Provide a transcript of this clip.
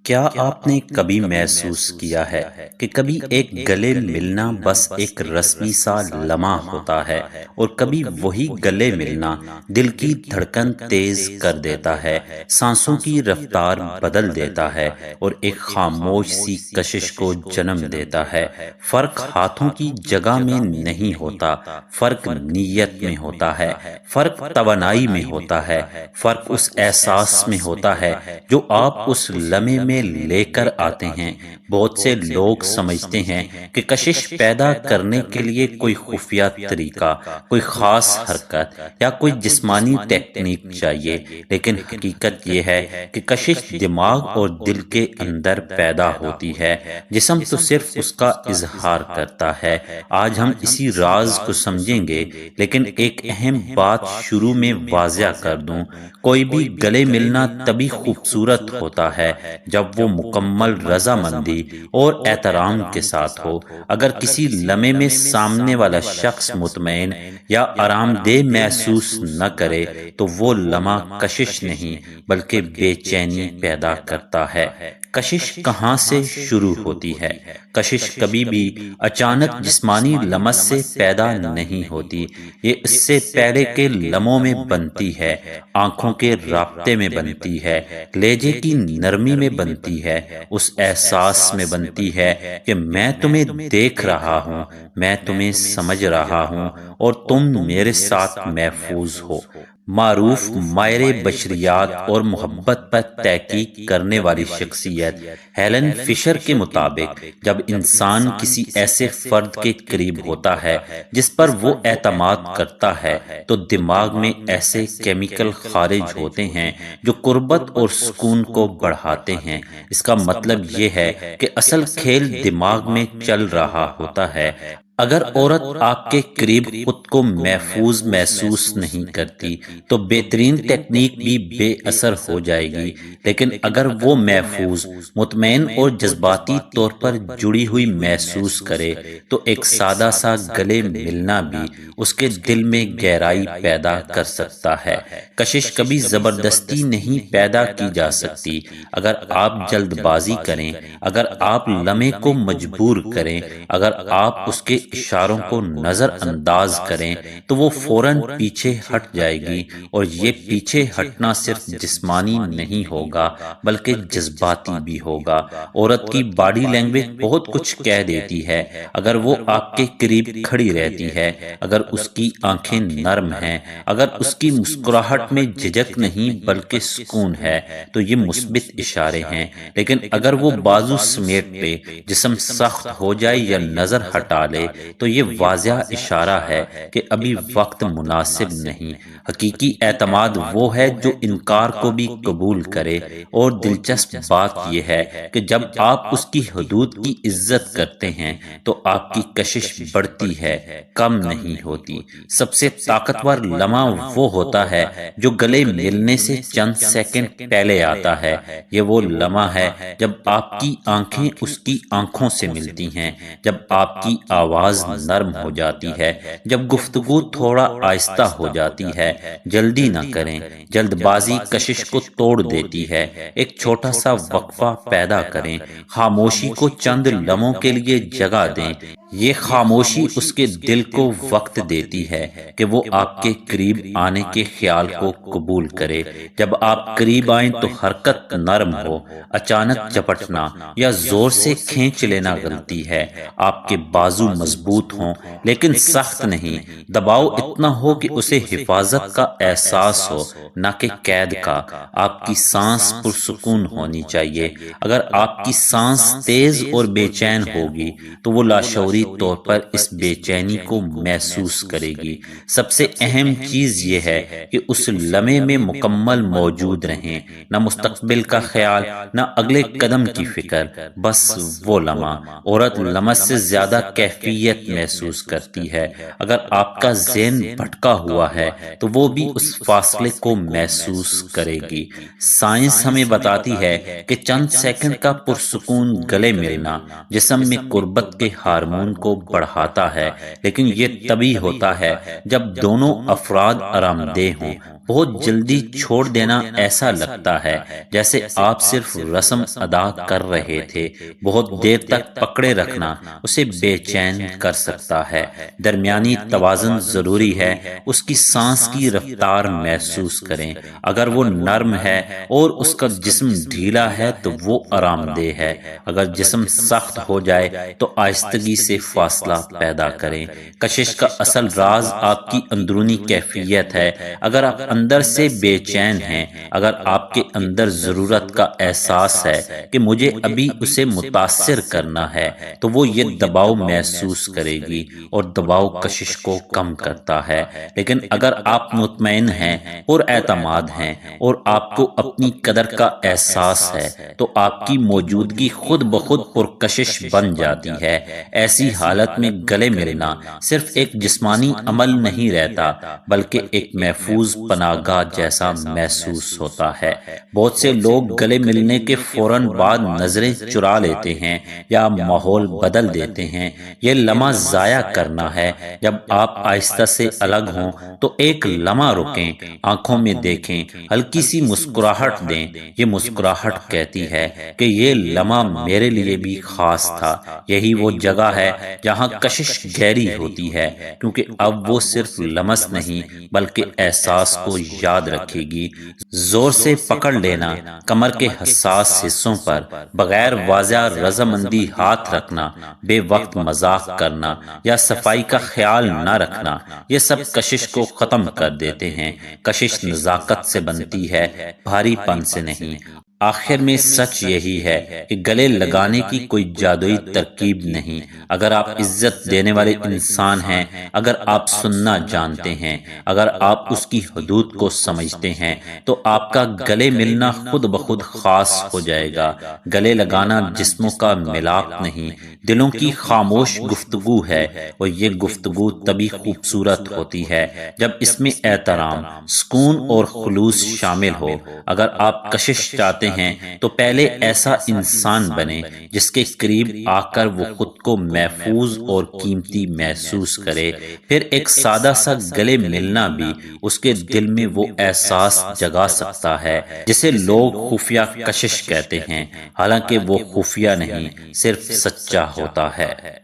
کیا آپ نے کبھی محسوس کیا ہے کہ کبھی ایک گلے ملنا بس ایک رسمی سا لمحہ ہوتا ہے اور کبھی وہی گلے ملنا دل کی دھڑکن تیز کر دیتا ہے، سانسوں کی رفتار بدل دیتا ہے اور ایک خاموش سی کشش کو جنم دیتا ہے۔ فرق ہاتھوں کی جگہ میں نہیں ہوتا، فرق نیت میں ہوتا ہے، فرق توانائی میں ہوتا ہے، فرق اس احساس میں ہوتا ہے جو آپ اس لمحے میں لے کر آتے ہیں۔ بہت سے لوگ سمجھتے ہیں کہ کشش پیدا کرنے کے لیے کوئی خفیہ طریقہ، کوئی خاص حرکت یا کوئی جسمانی ٹیکنیک چاہیے، لیکن حقیقت یہ ہے کہ کشش دماغ اور دل کے اندر پیدا ہوتی ہے، جسم تو صرف اس کا اظہار کرتا ہے۔ آج ہم اسی راز کو سمجھیں گے، لیکن ایک اہم بات شروع میں واضح کر دوں، کوئی بھی گلے ملنا تبھی خوبصورت ہوتا ہے جب وہ مکمل رضامندی اور احترام کے ساتھ ہو۔ اگر کسی لمحے میں سامنے والا شخص مطمئن یا آرام دہ محسوس نہ کرے تو وہ لمحہ کشش نہیں بلکہ بے چینی پیدا کرتا ہے۔ کشش کہاں سے شروع ہوتی ہے؟ کشش کبھی بھی اچانک جسمانی لمس سے پیدا نہیں ہوتی، یہ اس سے پہلے کے لمحوں میں بنتی ہے، آنکھوں کے رابطے میں بنتی ہے، لہجے کی نرمی میں بنتی ہے، اس احساس میں بنتی ہے کہ میں تمہیں دیکھ رہا ہوں، میں تمہیں سمجھ رہا ہوں اور تم میرے ساتھ محفوظ ہو۔ معروف ماہر بشریات اور محبت پر تحقیق کرنے والی شخصیت ہیلن فشر کے مطابق، جب انسان کسی ایسے فرد کے قریب ہوتا ہے جس پر وہ اعتماد کرتا ہے تو دماغ میں ایسے کیمیکل خارج ہوتے ہیں جو قربت اور سکون کو بڑھاتے ہیں۔ اس کا مطلب یہ ہے کہ اصل کھیل دماغ میں چل رہا ہوتا ہے۔ اگر عورت آپ کے قریب خود کو محفوظ محسوس نہیں کرتی تو بہترین ٹیکنیک بھی بے اثر ہو جائے گی، لیکن اگر وہ محفوظ، مطمئن اور جذباتی طور پر جڑی ہوئی محسوس کرے تو ایک سادہ سا گلے ملنا بھی اس کے دل میں گہرائی پیدا کر سکتا ہے۔ کشش کبھی زبردستی نہیں پیدا کی جا سکتی۔ اگر آپ جلد بازی کریں، اگر آپ لمحے کو مجبور کریں، اگر آپ اس کے اشاروں کو نظر انداز کریں تو وہ فوراً پیچھے ہٹ جائے گی، اور یہ پیچھے ہٹنا صرف جسمانی نہیں ہوگا بلکہ جذباتی بھی ہوگا۔ عورت کی باڈی لینگویج بہت کچھ کہہ دیتی ہے۔ اگر وہ آپ کے قریب کھڑی رہتی ہے، اگر اس کی آنکھیں نرم ہیں، اگر اس کی مسکراہٹ میں جھجک نہیں بلکہ سکون ہے تو یہ مثبت اشارے ہیں، لیکن اگر وہ بازو سمیٹ لے، جسم سخت ہو جائے یا نظر ہٹا لے تو یہ واضح اشارہ ہے کہ ابھی وقت مناسب نہیں۔ حقیقی اعتماد وہ ہے جو انکار کو بھی قبول کرے، اور دلچسپ بات یہ ہے کہ جب آپ اس کی حدود کی عزت کرتے ہیں تو آپ کی کشش بڑھتی ہے، کم نہیں ہوتی۔ سب سے طاقتور لمحہ وہ ہوتا ہے جو گلے ملنے سے چند سیکنڈ پہلے آتا ہے۔ یہ وہ لمحہ ہے جب آپ کی آنکھیں اس کی آنکھوں سے ملتی ہیں، جب آپ کی آواز نرم ہو جاتی ہے، جب گفتگو تھوڑا آہستہ ہو جاتی ہے۔ جلدی نہ کریں، جلد بازی کشش کو توڑ دیتی ہے۔ ایک چھوٹا سا وقفہ پیدا کریں، خاموشی کو چند لمحوں کے لیے جگہ دیں۔ یہ خاموشی اس کے دل کو وقت دیتی ہے کہ وہ آپ کے قریب آنے کے خیال کو قبول کرے۔ جب آپ قریب آئیں تو حرکت نرم ہو، اچانک جھپٹنا یا زور سے کھینچ لینا غلطی ہے۔ آپ کے بازو مضبوط ہوں لیکن سخت نہیں، دباؤ اتنا ہو کہ اسے حفاظت کا احساس ہو، نہ کہ قید کا۔ آپ کی سانس پرسکون ہونی چاہیے۔ اگر آپ کی سانس تیز اور بے چین ہوگی تو وہ لاشعوری طور پر اس بے چینی کو محسوس کرے گی۔ سب سے اہم چیز یہ ہے کہ اس لمحے میں مکمل موجود رہیں، نہ مستقبل کا خیال، نہ اگلے قدم کی فکر، بس وہ لمحہ۔ عورت لمس سے زیادہ کیفیت محسوس کرتی ہے۔ اگر آپ کا ذہن بھٹکا ہوا ہے تو وہ بھی اس فاصلے کو محسوس کرے گی۔ سائنس ہمیں بتاتی ہے کہ چند سیکنڈ کا پرسکون گلے ملنا جسم میں قربت کے ہارمون کو بڑھاتا ہے، لیکن یہ تبھی ہوتا ہے جب دونوں افراد آرام دہ ہوں، بہت جلدی چھوڑ دینا ایسا لگتا ہے جیسے آپ صرف رسم ادا کر رہے تھے۔ بہت دیر تک پکڑے رکھنا اسے بے چین کر سکتا ہے۔ درمیانی توازن ضروری ہے۔ اس کی سانس کی رفتار محسوس کریں۔ اگر وہ نرم ہے اور اس کا جسم ڈھیلا ہے تو وہ آرام دہ ہے۔ اگر جسم سخت ہو جائے تو آہستگی سے فاصلہ پیدا کریں۔ کشش کا اصل راز آپ کی اندرونی کیفیت ہے۔ اگر آپ اندر سے بے چین ہیں، اگر آپ کے اندر ضرورت کا احساس ہے کہ مجھے ابھی اسے متاثر کرنا ہے، تو وہ یہ دباؤ محسوس کرے گی، اور دباؤ کشش کو کم کرتا ہے۔ لیکن اگر آپ مطمئن ہیں اور اعتماد ہیں اور آپ کو اپنی قدر کا احساس ہے، تو آپ کی موجودگی خود بخود پرکشش بن جاتی ہے۔ ایسی حالت میں گلے ملنا صرف ایک جسمانی عمل نہیں رہتا، بلکہ ایک محفوظ پناہ گاہ جیسا محسوس ہوتا ہے۔ بہت سے لوگ گلے ملنے کے فوراً بعد نظریں چرا لیتے ہیں یا ماحول بدل دیتے ہیں۔ یہ لمحہ ضائع کرنا ہے۔ جب آپ آہستہ سے الگ ہوں تو ایک لمحہ رکیں، آنکھوں میں دیکھیں، ہلکی سی مسکراہٹ دیں۔ یہ مسکراہٹ کہتی ہے کہ یہ لمحہ میرے لیے بھی خاص تھا۔ یہی وہ جگہ ہے جہاں کشش گہری ہوتی ہے، کیونکہ اب وہ صرف لمس نہیں بلکہ احساس کو یاد رکھے گی۔ زور سے پکڑ لینا، کمر کے حساس حصوں پر بغیر واضح رضامندی ہاتھ رکھنا، بے وقت مذاق کرنا یا صفائی کا خیال نہ رکھنا، یہ سب کشش کو ختم کر دیتے ہیں۔ کشش نزاکت سے بنتی ہے، بھاری پن سے نہیں۔ آخر میں سچ یہی ہے کہ گلے لگانے کی کوئی جادوئی ترکیب نہیں۔ اگر آپ عزت دینے والے انسان ہیں، اگر آپ سننا جانتے ہیں، اگر آپ اس کی حدود کو سمجھتے ہیں، تو آپ کا گلے ملنا خود بخود خاص ہو جائے گا۔ گلے لگانا جسموں کا ملاپ نہیں، دلوں کی خاموش گفتگو ہے، اور یہ گفتگو تبھی خوبصورت ہوتی ہے جب اس میں احترام، سکون اور خلوص شامل ہو۔ اگر آپ کشش چاہتے ہیں تو پہلے ایسا انسان بنیں جس کے قریب آ کر وہ خود کو محفوظ اور قیمتی محسوس کرے۔ پھر ایک سادہ سا گلے ملنا بھی اس کے دل میں وہ احساس جگا سکتا ہے جسے لوگ خفیہ کشش کہتے ہیں، حالانکہ وہ خفیہ نہیں، صرف سچا ہوتا ہے۔